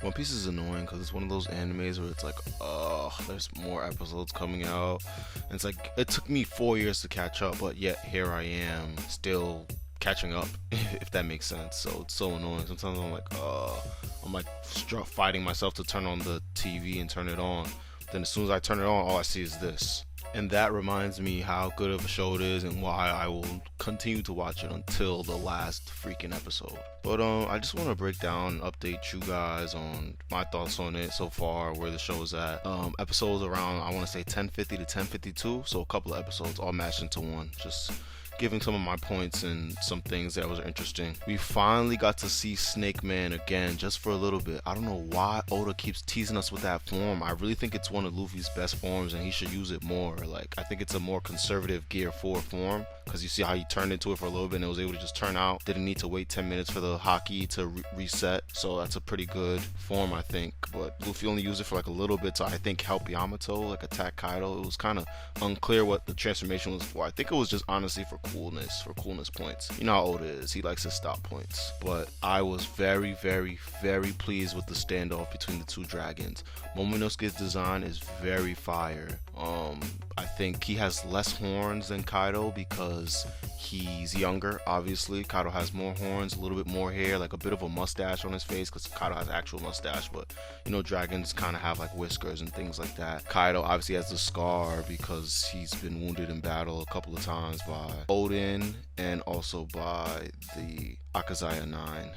One Piece is annoying because it's one of those animes where it's like, there's more episodes coming out. And it's like, it took me 4 years to catch up, but yet here I am still catching up, if that makes sense. So it's so annoying. Sometimes I'm like fighting myself to turn on the TV and turn it on. Then as soon as I turn it on, all I see is this. And that reminds me how good of a show it is and why I will continue to watch it until the last freaking episode. But I just want to break down and update you guys on my thoughts on it so far, where the show is at. Episodes around, I want to say 1050 to 1052, so a couple of episodes all mashed into one. Just giving some of my points and some things that was interesting. We finally got to see Snake Man again, just for a little bit. I don't know why Oda keeps teasing us with that form. I really think it's one of Luffy's best forms and he should use it more. Like, I think it's a more conservative Gear 4 form, because you see how he turned into it for a little bit and it was able to just turn out. Didn't need to wait 10 minutes for the haki to reset, so that's a pretty good form, I think. But Luffy only used it for like a little bit to, I think, help Yamato, like attack Kaido. It was kind of unclear what the transformation was for. I think it was just honestly for coolness points. You know how Oda is, he likes his stop points. But I was very, very, very pleased with the standoff between the two dragons. Momonosuke's design is very fire. I think he has less horns than Kaido because he's younger, obviously. Kaido has more horns, a little bit more hair, like a bit of a mustache on his face, because Kaido has actual mustache, but you know, dragons kind of have like whiskers and things like that. Kaido obviously has the scar because he's been wounded in battle a couple of times by Odin and also by the Akazaya 9.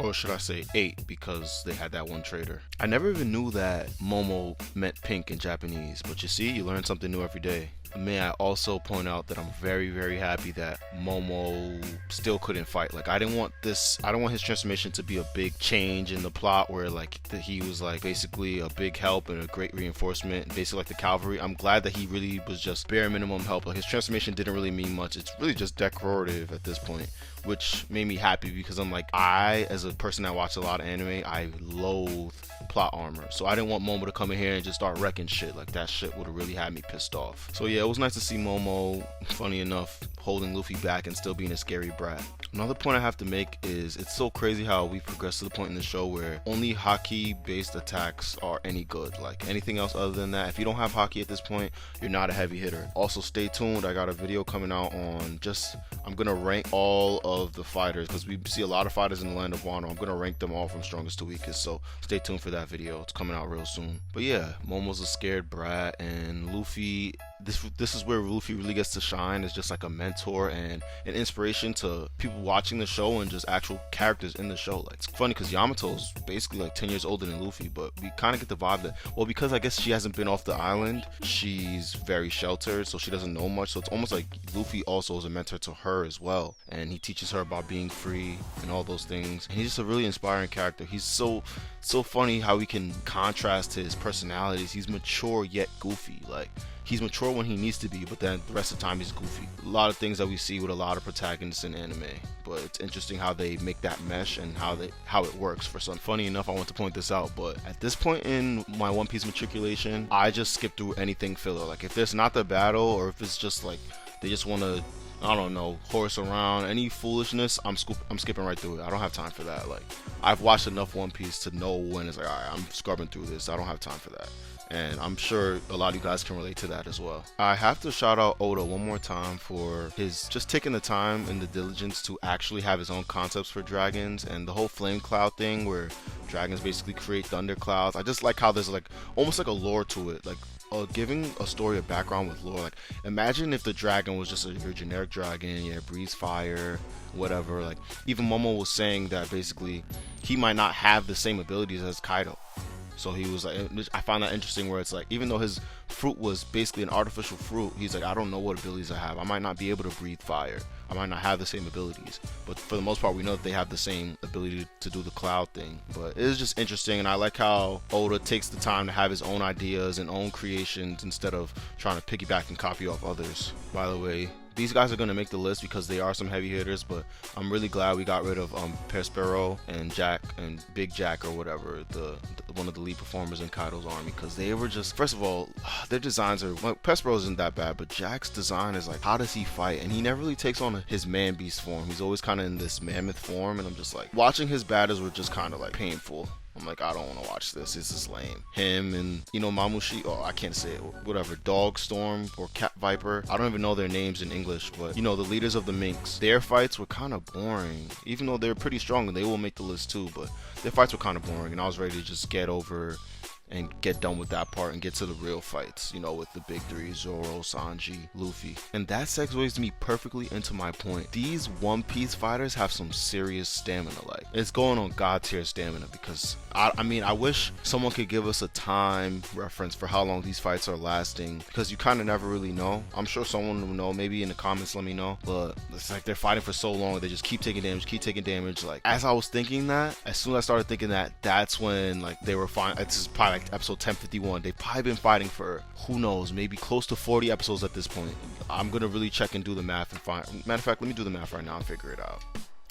Or should I say 8, because they had that one traitor. I never even knew that Momo meant pink in Japanese, but you see, you learn something new every day. May I also point out that I'm very, very happy that Momo still couldn't fight. Like, I don't want his transformation to be a big change in the plot where like he was like basically a big help and a great reinforcement, basically like the cavalry. I'm glad that he really was just bare minimum help. Like, his transformation didn't really mean much. It's really just decorative at this point, which made me happy, because I'm like, as a person that watched a lot of anime, I loathe plot armor. So I didn't want Momo to come in here and just start wrecking shit. Like, that shit would have really had me pissed off. So yeah, it was nice to see Momo, funny enough, holding Luffy back and still being a scary brat. Another point I have to make is it's so crazy how we progressed to the point in the show where only haki based attacks are any good. Like, anything else other than that, if you don't have haki at this point, you're not a heavy hitter. Also, stay tuned, I got a video coming out on I'm gonna rank all of the fighters, because we see a lot of fighters in the Land of Wano. I'm gonna rank them all from strongest to weakest, so stay tuned for that video. It's coming out real soon. But yeah, Momo's a scared brat, and Luffy, this is where Luffy really gets to shine as just like a mentor and an inspiration to people watching the show and just actual characters in the show. Like, it's funny because Yamato's basically like 10 years older than Luffy, but we kind of get the vibe that, well, because I guess she hasn't been off the island, she's very sheltered, so she doesn't know much. So it's almost like Luffy also is a mentor to her as well, and he teaches her about being free and all those things. And he's just a really inspiring character. He's so funny how we can contrast his personalities. He's mature yet goofy. Like, he's mature when he needs to be, but then the rest of the time he's goofy. A lot of things that we see with a lot of protagonists in anime, but it's interesting how they make that mesh and how it works for some. Funny enough, I want to point this out, but at this point in my One Piece matriculation, I just skip through anything filler. Like, if there's not the battle, or if it's just like they just want to, I don't know, horse around, any foolishness, I'm skipping right through it. I don't have time for that. Like, I've watched enough One Piece to know when it's like, alright, I'm scrubbing through this. I don't have time for that. And I'm sure a lot of you guys can relate to that as well. I have to shout out Oda one more time for his just taking the time and the diligence to actually have his own concepts for dragons, and the whole flame cloud thing where dragons basically create thunder clouds. I just like how there's like almost like a lore to it, like giving a story a background with lore. Like, imagine if the dragon was just your generic dragon, yeah, breathes fire, whatever. Like, even Momo was saying that basically he might not have the same abilities as Kaido. So he was like, I found that interesting, where it's like, even though his fruit was basically an artificial fruit, he's like, I don't know what abilities I have. I might not be able to breathe fire. I might not have the same abilities. But for the most part, we know that they have the same ability to do the cloud thing. But it is just interesting, and I like how Oda takes the time to have his own ideas and own creations instead of trying to piggyback and copy off others. By the way, these guys are going to make the list because they are some heavy hitters, but I'm really glad we got rid of Perspero and Jack and Big Jack or whatever, the one of the lead performers in Kaido's army, because they were just, first of all, their designs are, well, Perspero isn't that bad, but Jack's design is like, how does he fight? And he never really takes on his man beast form. He's always kind of in this mammoth form, and I'm just like, watching his battles were just kind of like painful. I'm like, I don't want to watch this. This is lame. Him and, Mamushi, oh, I can't say it, whatever, Dog Storm or Cat Viper. I don't even know their names in English, but, the leaders of the Minks, their fights were kind of boring, even though they're pretty strong and they will make the list too, but their fights were kind of boring, and I was ready to just get over and get done with that part and get to the real fights, with the big three, Zoro, Sanji, Luffy. And that segues me perfectly into my point. These One Piece fighters have some serious stamina. Like, it's going on god tier stamina, because I wish someone could give us a time reference for how long these fights are lasting, because you kind of never really know. I'm sure someone will know, maybe in the comments let me know, but it's like they're fighting for so long, they just keep taking damage. Like, as I was thinking that, as soon as I started thinking that, that's when like they were fine. It's just probably like episode 1051. They've probably been fighting for, who knows, maybe close to 40 episodes at this point. I'm gonna really check and do the math and find. Matter of fact, let me do the math right now and figure it out.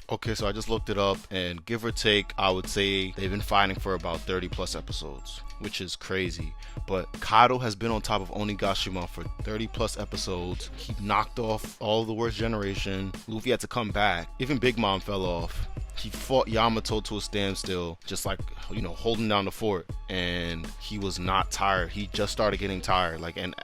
Okay, so I just looked it up, and give or take, I would say they've been fighting for about 30 plus episodes, which is crazy. But Kaido has been on top of Onigashima for 30 plus episodes. He knocked off all of the worst generation. Luffy had to come back. Even Big Mom fell off. He fought Yamato to a standstill, just like, holding down the fort, and he was not tired. He just started getting tired. Like, and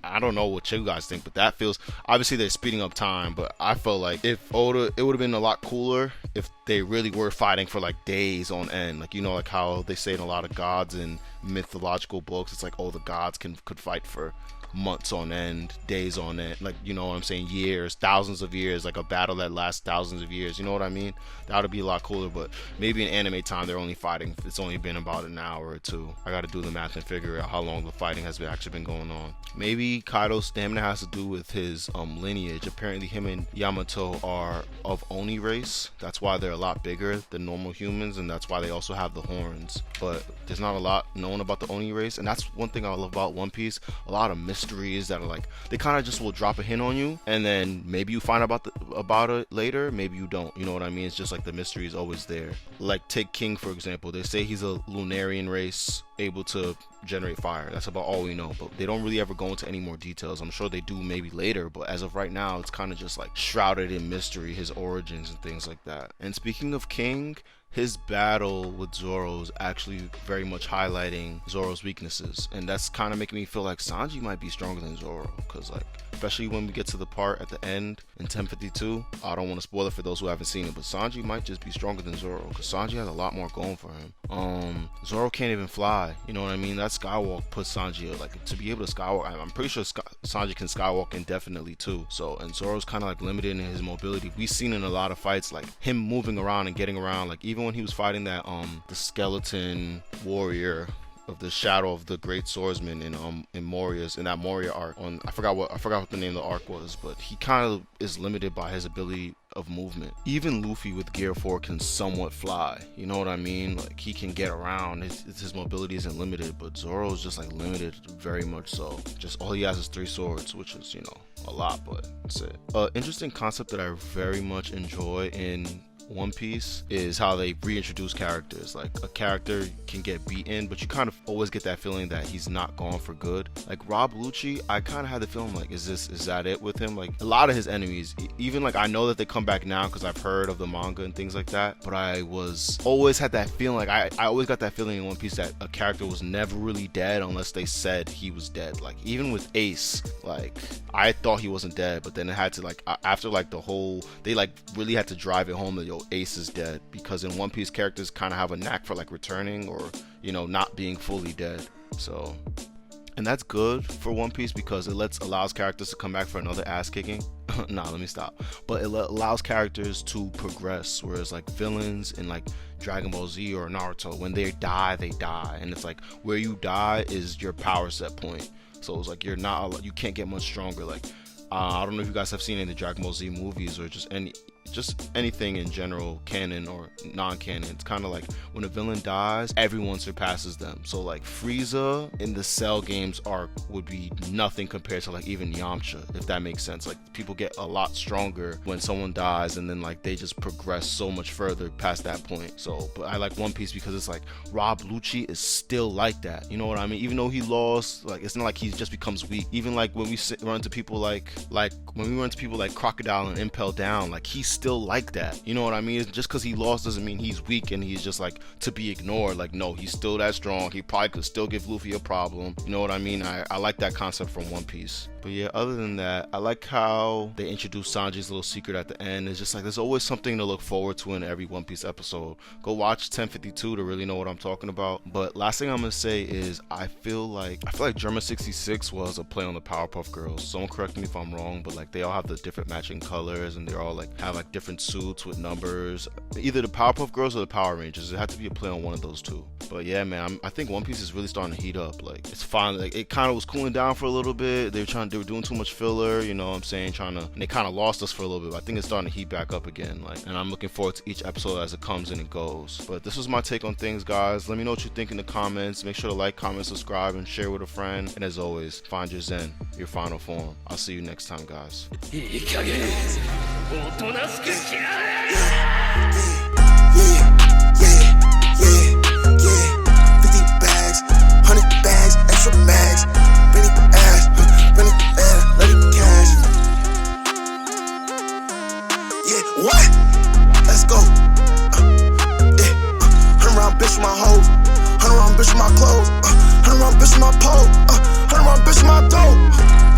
I don't know what you guys think, but that feels, obviously they're speeding up time, but I felt like it would have been a lot cooler if they really were fighting for like days on end. Like, like how they say in a lot of gods and mythological books, it's like, oh, the gods could fight for months on end, days on end, like, what I'm saying, years, thousands of years, like a battle that lasts thousands of years, you know what I mean? That would be a lot cooler. But maybe in anime time they're only fighting, it's only been about an hour or two. I gotta do the math and figure out how long the fighting has actually been going on. Maybe Kaido's stamina has to do with his lineage. Apparently him and Yamato are of Oni race, that's why they're a lot bigger than normal humans, and that's why they also have the horns. But there's not a lot known about the Oni race, and that's one thing I love about One Piece. A lot of mysteries that are like, they kind of just will drop a hint on you, and then maybe you find about it later, maybe you don't, you know what I mean? It's just like the mystery is always there. Like, take King for example. They say he's a Lunarian race, able to generate fire. That's about all we know, but they don't really ever go into any more details. I'm sure they do maybe later, but as of right now, it's kind of just like shrouded in mystery, his origins and things like that. And speaking of King, his battle with Zoro is actually very much highlighting Zoro's weaknesses, and that's kind of making me feel like Sanji might be stronger than Zoro, because like, especially when we get to the part at the end in 1052, I don't want to spoil it for those who haven't seen it, but Sanji might just be stronger than Zoro, because Sanji has a lot more going for him. Zoro can't even fly, you know what I mean? That skywalk puts Sanji, like, to be able to skywalk, I'm pretty sure Sanji can skywalk indefinitely too. So, and Zoro's kind of like limited in his mobility. We've seen in a lot of fights like him moving around and getting around, like even when he was fighting that the skeleton warrior of the Shadow of the Great Swordsman in Moria's, in that Moria arc, on I forgot what the name of the arc was, but he kind of is limited by his ability of movement. Even Luffy with Gear 4 can somewhat fly, you know what I mean? Like, he can get around, his mobility isn't limited, but Zoro's just like limited, very much so. Just all he has is 3 swords, which is, a lot, but that's it. Interesting concept that I very much enjoy in One Piece is how they reintroduce characters. Like, a character can get beaten, but you kind of always get that feeling that he's not gone for good. Like Rob Lucci, I kind of had the feeling like, is that it with him? Like, a lot of his enemies, even like, I know that they come back now because I've heard of the manga and things like that, but I was always had that feeling, like I always got that feeling in One Piece that a character was never really dead unless they said he was dead. Like, even with Ace, like, I thought he wasn't dead, but then it had to, like, after like the whole, they like really had to drive it home that, yo, Ace is dead, because in One Piece characters kind of have a knack for like returning or, not being fully dead. So, and that's good for One Piece because it allows characters to come back for another ass kicking. Nah, let me stop. But it allows characters to progress, whereas like villains in like Dragon Ball Z or Naruto, when they die, and it's like where you die is your power set point. So it's like you can't get much stronger. Like, I don't know if you guys have seen any of the Dragon Ball Z movies or just anything in general, canon or non-canon. It's kind of like when a villain dies, everyone surpasses them. So like Frieza in the Cell games arc would be nothing compared to like even Yamcha, if that makes sense. Like, people get a lot stronger when someone dies, and then like they just progress so much further past that point. So, but I like One Piece because it's like Rob Lucci is still like that, you know what I mean? Even though he lost, like, it's not like he just becomes weak. Even like when we run into people like when we run into people like Crocodile and Impel Down, like, he's still like that. You know what I mean? Just because he lost doesn't mean he's weak and he's just like to be ignored. Like, no, he's still that strong. He probably could still give Luffy a problem. You know what I mean? I like that concept from One Piece. But yeah, other than that, I like how they introduced Sanji's little secret at the end. It's just like there's always something to look forward to in every One Piece episode. Go watch 1052 to really know what I'm talking about. But last thing I'm gonna say is I feel like German 66 was a play on the Powerpuff Girls. Someone correct me if I'm wrong, but like they all have the different matching colors and they're all like have like different suits with numbers. Either the Powerpuff Girls or the Power Rangers. It had to be a play on one of those two. But yeah, man, I think One Piece is really starting to heat up. Like it's fine. Like it kind of was cooling down for a little bit. They were doing too much filler, you know what I'm saying, and they kind of lost us for a little bit, but I think it's starting to heat back up again, like, and I'm looking forward to each episode as it comes and it goes. But this was my take on things, guys. Let me know what you think in the comments. Make sure to like, comment, subscribe, and share with a friend. And as always, find your zen, your final form. I'll see you next time, guys. What? Let's go. Hunt around, bitch, with my hoe. Hunt around, bitch, with my clothes. Hunt around, bitch, with my pole. Hunt around, bitch, with my dope.